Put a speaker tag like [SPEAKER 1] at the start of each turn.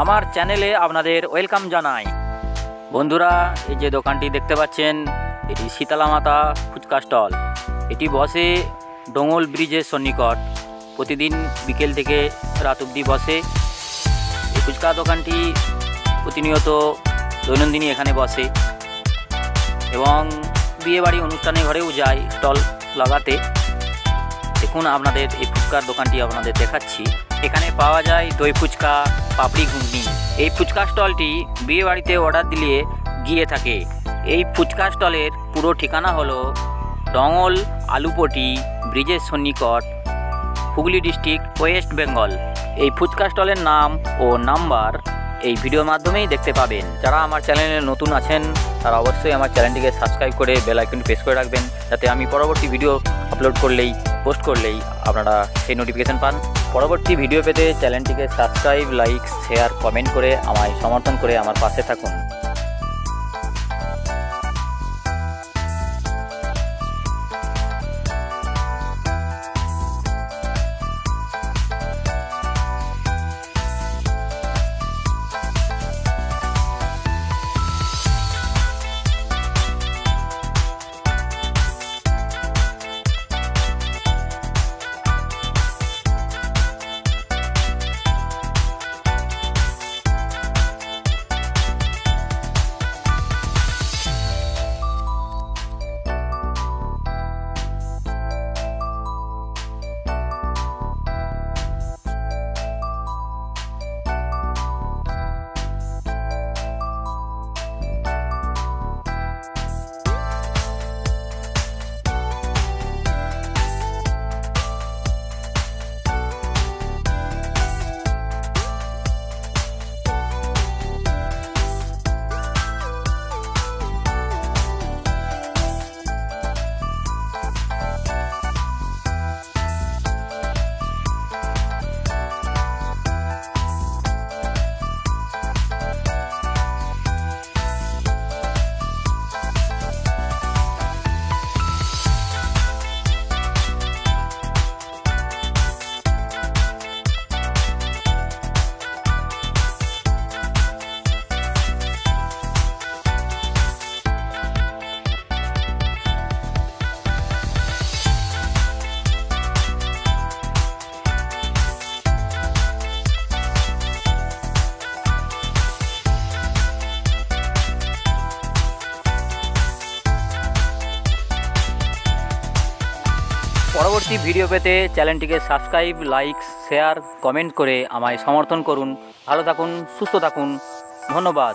[SPEAKER 1] আমার চ্যানেলে আপনাদের ওয়েলকাম জানাই। বন্ধুরা, এই যে দোকানটি দেখতে পাচ্ছেন, এটি শীতলা মাতা ফুচকা স্টল। এটি বসে ডোঙল ব্রিজের সন্নিকট। প্রতিদিন বিকেল থেকে রাত অবধি বসে। এই ফুচকা দোকানটি প্রতিনিয়ত দৈনন্দিনই এখানে বসে এবং বিয়েবাড়ি অনুষ্ঠানে ঘরেও যায় স্টল লাগাতে। দেখুন, আপনাদের এই ফুচকার দোকানটি আপনাদের দেখাচ্ছি। এখানে পাওয়া যায় দই ফুচকা, পাপড়ি ঘুগনি। এই ফুচকা স্টলটি বিয়ে বাড়িতে অর্ডার দিলে গিয়ে থাকে। এই ফুচকা স্টলের পুরো ঠিকানা হলো ডোঙল আলুপটি ব্রিজের সন্নিকট, হুগলি ডিস্ট্রিক্ট, ওয়েস্ট বেঙ্গল। এই ফুচকা স্টলের নাম ও নাম্বার এই ভিডিওর মাধ্যমেই দেখতে পাবেন। যারা আমার চ্যানেলে নতুন আছেন তারা অবশ্যই আমার চ্যানেলটিকে সাবস্ক্রাইব করে বেল আইকনটি প্রেস করে রাখবেন, যাতে আমি পরবর্তী ভিডিও আপলোড করলেই, পোস্ট করলেই আপনারা সেই নোটিফিকেশান পান। পরবর্তী ভিডিও পেতে চ্যানেলটিকে সাবস্ক্রাইব, লাইক, শেয়ার, কমেন্ট করে আমায় সমর্থন করে আমার পাশে থাকুন। পরবর্তী ভিডিও পেতে চ্যানেলটিকে সাবস্ক্রাইব, লাইক, শেয়ার, কমেন্ট করে আমায় সমর্থন করুন। ভালো থাকুন, সুস্থ থাকুন। ধন্যবাদ।